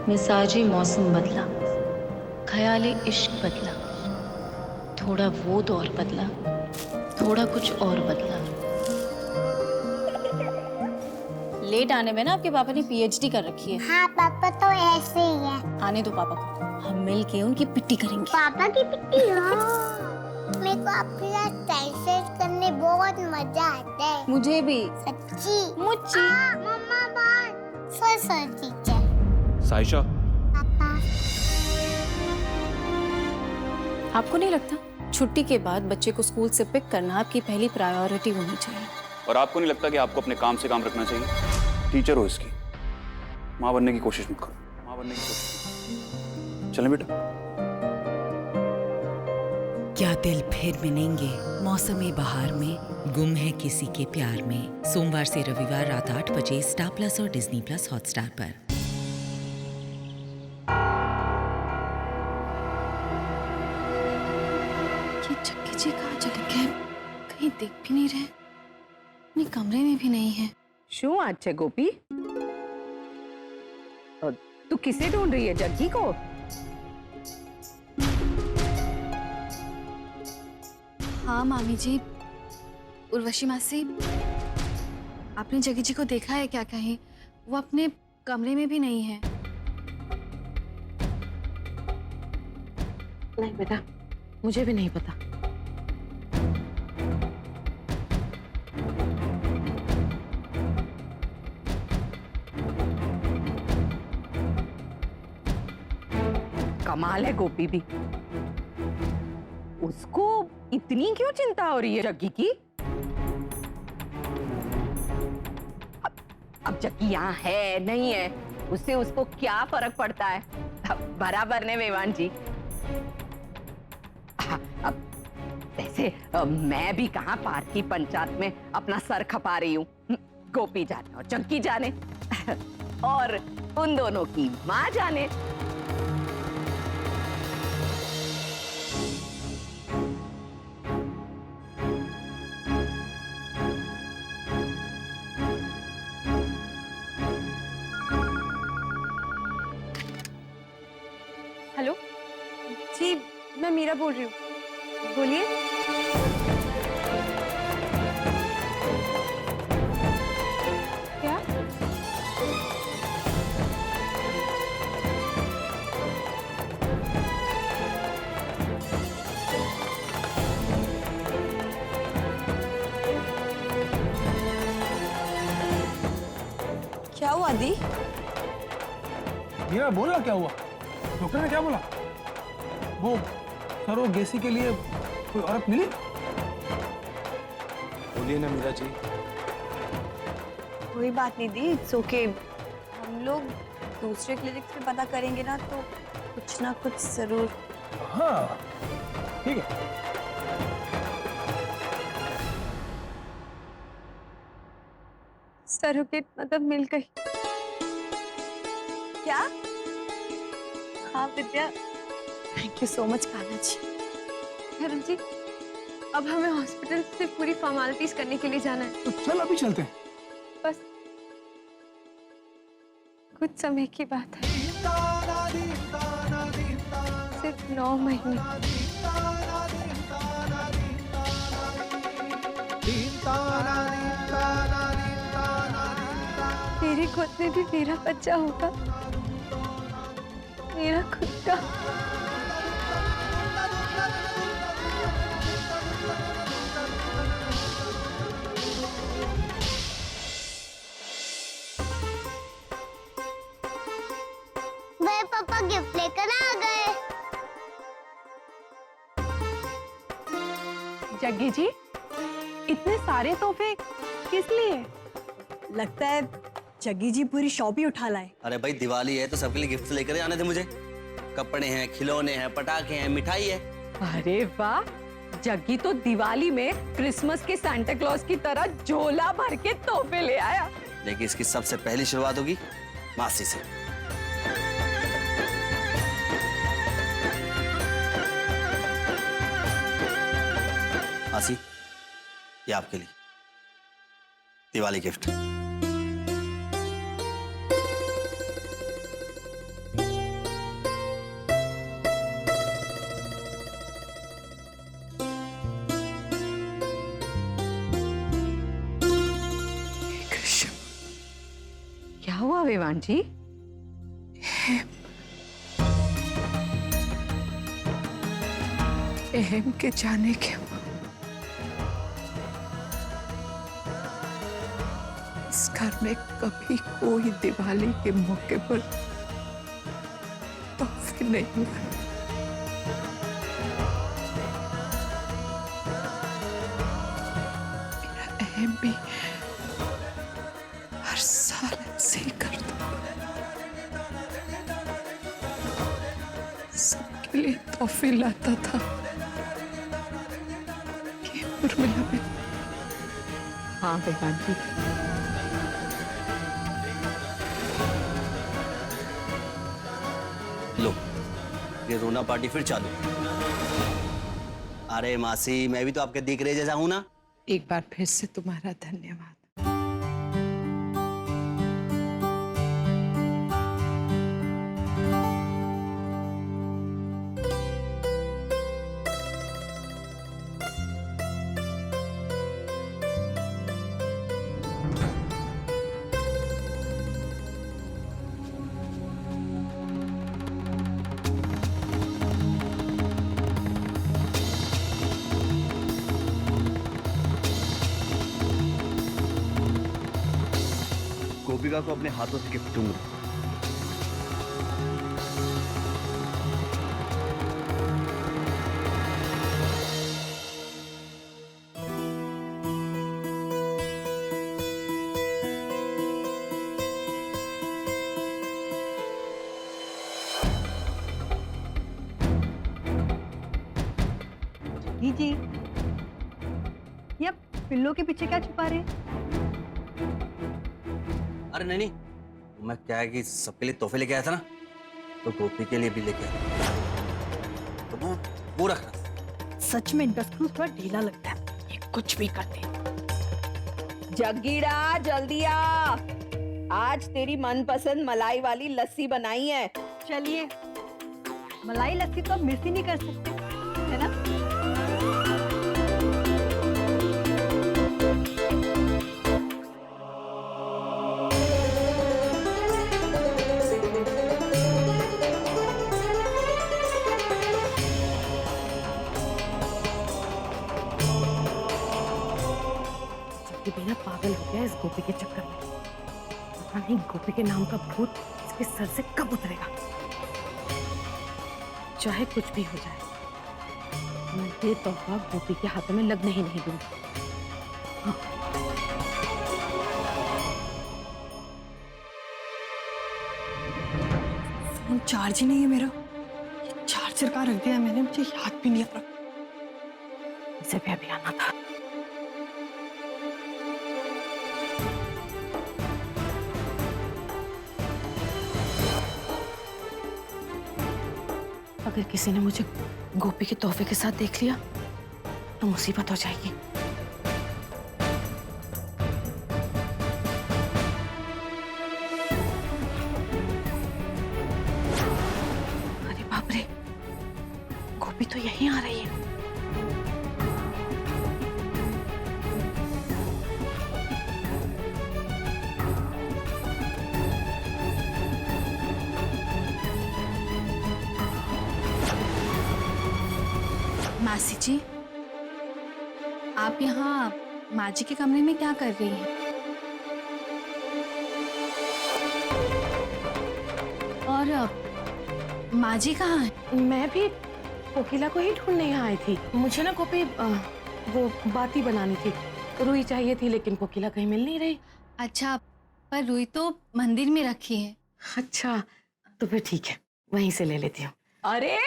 मिजाजी मौसम बदला, ख्याली इश्क बदला, थोड़ा वो दौर बदला, थोड़ा कुछ और बदला। लेट आने में ना आपके पापा ने पीएचडी कर रखी है। हाँ पापा तो ऐसे ही है। आने दो पापा को, हम मिल के उनकी पिट्टी करेंगे। पापा की पिट्टी? मेरे को आपके साथ एक्सरसाइज करने बहुत मजा आता है। मुझे भी। सच्ची? मुच्ची। मम्मा बात। Sir teacher. साइशा, पापा। आपको नहीं लगता छुट्टी के बाद बच्चे को स्कूल से पिक करना आपकी पहली प्रायोरिटी होनी चाहिए? और आपको नहीं लगता कि आपको अपने काम से काम रखना चाहिए? टीचर हो इसकी, माँ बनने की कोशिश मत करो। माँ बनने की कोशिश। चलें बेटा। क्या दिल फिर मिलेंगे मौसमी बहार में, गुम है किसी के प्यार में। सोमवार से रविवार रात 8 बजे स्टार प्लस और डिज्नी प्लस हॉटस्टार पर। ये चक्की जी कहाँ चले गए? कहीं दिख भी नहीं रहे, अपने कमरे में भी नहीं है। શું વાત છે ગોપી? तू किसे ढूंढ रही है? जग्गी को? हाँ मामी जी, उर्वशी मासी, आपने जगी जी को देखा है क्या कहीं? वो अपने कमरे में भी नहीं है। नहीं बेटा, मुझे भी नहीं पता। कमाल है गोपी भी, उसको इतनी क्यों चिंता हो रही है जग्गी की? अब जग्गी यहाँ है नहीं है, उससे उसको क्या फर्क पड़ता है? बराबर ने वेवान जी। अब वैसे मैं भी कहाँ पार्क की पंचायत में अपना सर खपा रही हूँ। गोपी जाने और जग्गी जाने और उन दोनों की माँ जाने। हेलो जी, मैं मीरा बोल रही हूँ, बोलिए। क्या? क्या हुआ दी? मीरा बोल ना क्या हुआ? डॉक्टर ने क्या बोला? वो सरोगेसी के लिए कोई औरत मिली? बोलिए ना मीरा जी। कोई बात नहीं दी, इट्स ओके। हम लोग दूसरे क्लिनिक से पता करेंगे ना, तो कुछ ना कुछ जरूर। हाँ ठीक है। सरोगेट मतलब मिल गई। क्या? हाँ Vidya, thank you so much Kanha ji. Dharam ji, अब हमें हॉस्पिटल से पूरी फॉर्मेलिटीज करने के लिए जाना है। तो चल अभी चलते हैं। बस कुछ समय की बात है, सिर्फ 9 महीने। मेरी गोद में भी मेरा बच्चा होगा, मेरा खुद का। मेरे पापा गिफ्ट लेकर आ गए। जग्गी जी, इतने सारे तोहफे किस लिए? लगता है जग्गी जी पूरी शॉप ही उठा लाए। अरे भाई दिवाली है तो सबके लिए गिफ्ट लेकर आने थे मुझे। कपड़े हैं, खिलौने हैं, पटाखे हैं, मिठाई है। अरे वाह, जग्गी तो दिवाली में क्रिसमस के सांता क्लॉज की तरह झोला भर के तोहफे ले आया। लेकिन इसकी सबसे पहली शुरुआत होगी मासी से। मासी, ये आपके लिए दिवाली गिफ्ट। देवान जी? अहम के जाने के इस घर में कभी कोई दिवाली के मौके पर तोहफे नहीं हुए। मेरा अहम भी हर साल ऐसे ही करता, सबके लिए तोहफे लाता था। उर्मिला भी। हाँ देवान जी, लो ये रोना पार्टी फिर चालू। अरे मासी, मैं भी तो आपके दिख रहे जैसा हूं ना। एक बार फिर से तुम्हारा धन्यवाद। गोपिका को अपने हाथों से गिफ्ट दूंगा। जी ये पिल्लों के पीछे क्या छुपा रहे हैं? अरे नहीं, मैं क्या है कि सबके लिए तोहफे लेके आया था ना, तो गोपी के लिए भी लेके आया, तो वो रखना। सच में इनका स्क्रू थोड़ा ढीला लगता है, ये कुछ भी करते हैं। जग्गीड़ा जल्दी आ, आज तेरी मनपसंद मलाई वाली लस्सी बनाई है। चलिए, मलाई लस्सी तो मिस ही नहीं कर सकते, है ना? बिना पागल हो गया इस गोपी के चक्कर में। पता नहीं गोपी के नाम का भूत इसके सर से कब उतरेगा। चाहे कुछ भी हो जाए, मैं ये तोहफा गोपी के हाथों में लगने ही नहीं दूंगी। हाँ। फोन चार्ज ही नहीं है मेरा, ये चार्जर कहाँ रख दिया मैंने, मुझे याद भी नहीं आ रहा। इसे भी अभी आना था। अगर किसी ने मुझे गोपी के तोहफे के साथ देख लिया तो मुसीबत हो जाएगी। अरे बाप रे, गोपी तो यहीं आ रही है। मासी जी, आप यहाँ माँ जी के कमरे में क्या कर रही हैं? और माँ जी कहाँ हैं? मैं भी कोकिला को ही ढूंढने यहाँ आई थी। मुझे ना गोपी वो बाती बनानी थी, रुई चाहिए थी, लेकिन कोकिला कहीं मिल नहीं रही। अच्छा, पर रुई तो मंदिर में रखी है। अच्छा, तो फिर ठीक है, वहीं से ले लेती हूँ। अरे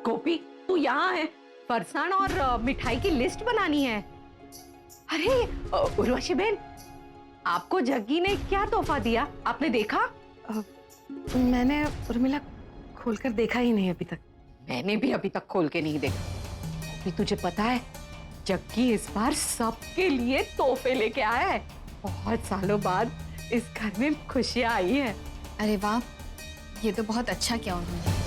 गोपी, तू यहाँ है, फरसाण और मिठाई की लिस्ट बनानी है। अरे उर्वशी बहन, आपको जग्गी ने क्या तोहफा दिया, आपने देखा? मैंने उर्मिला खोलकर देखा ही नहीं अभी तक। मैंने भी अभी तक खोल के नहीं देखा। अभी तुझे पता है, जग्गी इस बार सबके लिए तोहफे लेके आया है। बहुत सालों बाद इस घर में खुशियां आई है। अरे वाह, ये तो बहुत अच्छा किया उन्होंने।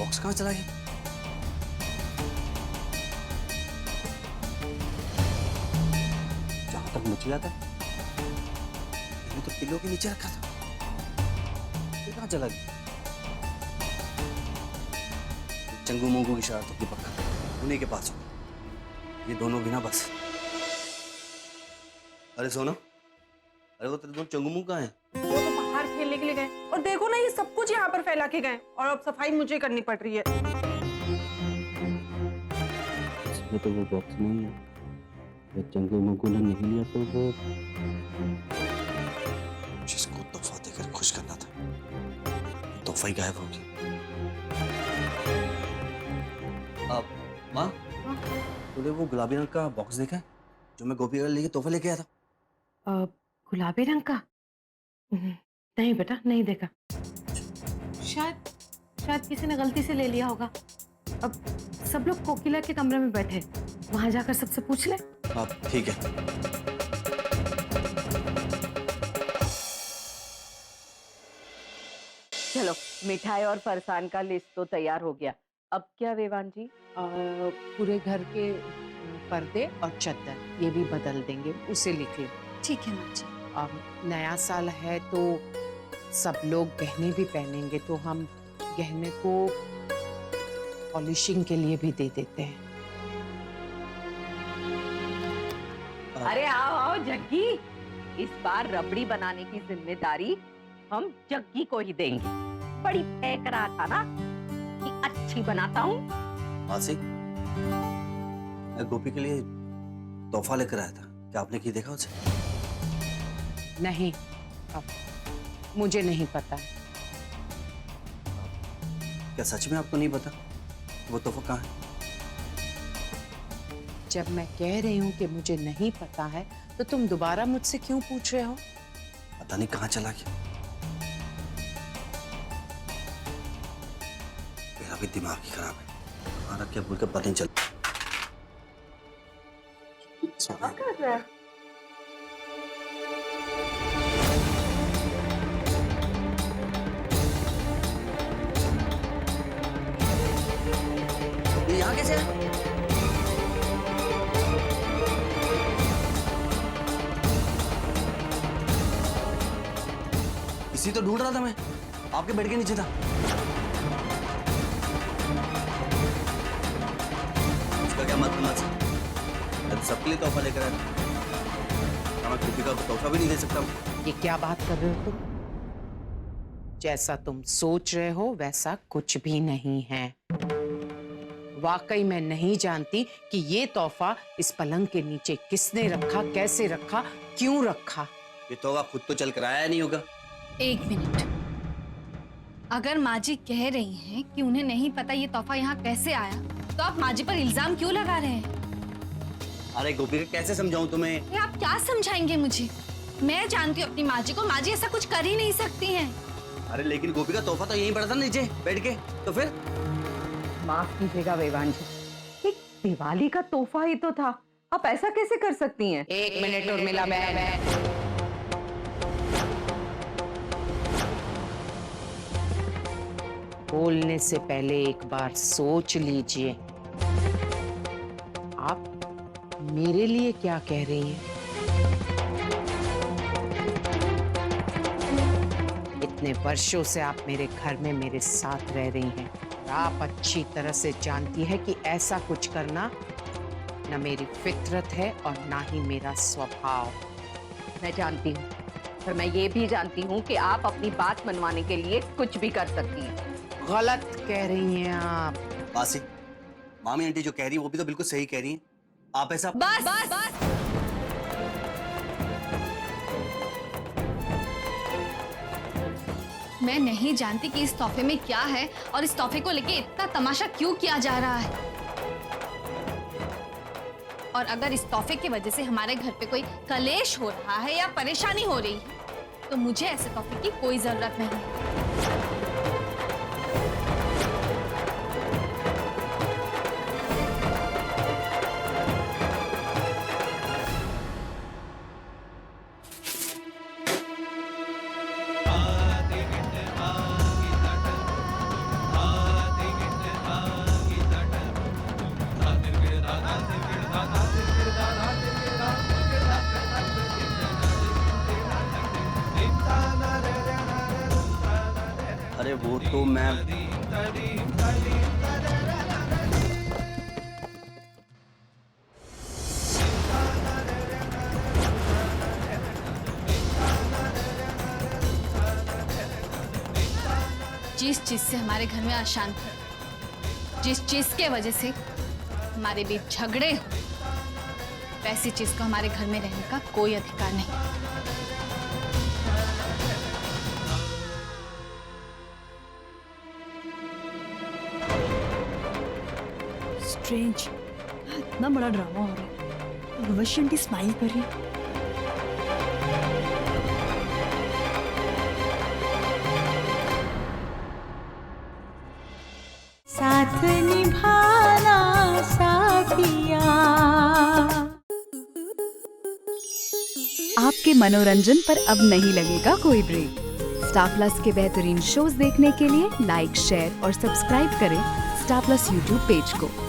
बॉक्स कहाँ चला गया? जहां तक मुझे याद है मैंने तो पिल्लों के नीचे रखा था, ये कहाँ चला गया? चंगू मंगू की शरारतों की पक्का उन्हीं के पास हो, ये दोनों भी ना बस। अरे सोना, अरे वो तेरे दोनों चंगू मंगू कहाँ हैं? वो तो बाहर खेलने के लिए गए और देखो ना ये सब कुछ यहाँ पर फैला के गए और अब सफाई मुझे करनी पड़ रही है। इसमें तो वो बॉक्स नहीं है, वो चंगू मंगू ने नहीं लिया तो वो जिसको तोहफा देकर खुश करना था तोहफा ही गायब हो गया। अब माँ, तूने वो गुलाबी रंग का बॉक्स देखा है जो मैं गोपी के लिए तोहफा लेके आया था? गुलाबी रंग का? नहीं बेटा, नहीं देखा। शायद किसी ने गलती से ले लिया होगा। अब सब लोग कोकिला के कमरे में बैठे, वहां जाकर सबसे पूछ ले। हाँ ठीक है। चलो, मिठाई और फरसान का लिस्ट तो तैयार हो गया। अब क्या वेवान जी? पूरे घर के पर्दे और चद्दर ये भी बदल देंगे, उसे लिख लो। ठीक है माँ जी। अब नया साल है तो सब लोग गहने भी पहनेंगे, तो हम गहने को पॉलिशिंग के लिए भी दे देते हैं। अरे आओ आओ जग्गी, इस बार रबड़ी बनाने की जिम्मेदारी हम जग्गी को ही देंगे। बड़ी फेंक रहा था ना कि अच्छी बनाता हूँ। मासी, मैं गोपी के लिए तोहफा लेकर आया था, क्या आपने की देखा उसे? नहीं, अब मुझे नहीं पता। क्या सच में आपको नहीं पता वो तोहफा कहाँ है? जब मैं कह रही हूँ कि मुझे नहीं पता है तो तुम दोबारा मुझसे क्यों पूछ रहे हो? पता नहीं कहाँ चला गया। मेरा भी दिमाग ही खराब है, कहाँ रख के भूल के पता नहीं चल। ये यहाँ कैसे है? इसी तो ढूंढ रहा था मैं, आपके बेड के नीचे था। उसका क्या मतलब है? मैं तो सबके लिए तोहफा लेकर आया था, मैं कृतिका को तोहफा भी नहीं दे सकता हूँ। ये क्या बात कर रहे हो तुम? जैसा तुम सोच रहे हो वैसा कुछ भी नहीं है। वाकई मैं नहीं जानती कि ये तोहफा इस पलंग के नीचे किसने रखा, कैसे रखा, क्यों रखा। ये तोहफा खुद तो चल कर आया नहीं होगा। एक मिनट, अगर माँ जी कह रही हैं कि उन्हें नहीं पता ये तोहफा यहाँ कैसे आया, तो आप माँ जी पर इल्जाम क्यों लगा रहे हैं? अरे गोपी, कैसे समझाऊं तुम्हें? ये आप क्या समझाएंगे मुझे? मैं जानती हूँ अपनी माँ जी को, माँ जी ऐसा कुछ कर ही नहीं सकती हैं। अरे लेकिन गोपी का तोहफा तो यहीं पड़ा था नीचे बैठ के, तो फिर? माफ कीजिएगा वेवान जी, एक दिवाली का तोहफा ही तो था, आप ऐसा कैसे कर सकती हैं? एक मिनट और मिला बहन। बोलने से पहले एक बार सोच लीजिए, आप मेरे लिए क्या कह रही हैं? इतने वर्षों से आप मेरे घर में मेरे साथ रह रही हैं और आप अच्छी तरह से जानती है कि ऐसा कुछ करना न मेरी फितरत है और ना ही मेरा स्वभाव। मैं जानती हूँ, पर मैं ये भी जानती हूँ कि आप अपनी बात मनवाने के लिए कुछ भी कर सकती हैं। गलत कह रही हैं आप। मासी, मामी आंटी जो कह रही है वो भी तो बिल्कुल सही कह रही हैं। आप ऐसा बस बस बस। मैं नहीं जानती कि इस तोहफे में क्या है और इस तोहफे को लेके इतना तमाशा क्यों किया जा रहा है। और अगर इस तोहफे की वजह से हमारे घर पे कोई कलेश हो रहा है या परेशानी हो रही है तो मुझे ऐसे तोहफे की कोई जरूरत नहीं। वो तो मैं जिस चीज से हमारे घर में अशांति, जिस चीज के वजह से हमारे बीच झगड़े हो, वैसी चीज को हमारे घर में रहने का कोई अधिकार नहीं। स्ट्रेंज, इतना बड़ा ड्रामा हो रहा है। उर्वशी आंटी स्माइल कर रही है। साथ निभाना साथिया। आपके मनोरंजन पर अब नहीं लगेगा कोई ब्रेक। स्टार प्लस के बेहतरीन शोज देखने के लिए लाइक, शेयर और सब्सक्राइब करें स्टार प्लस यूट्यूब पेज को।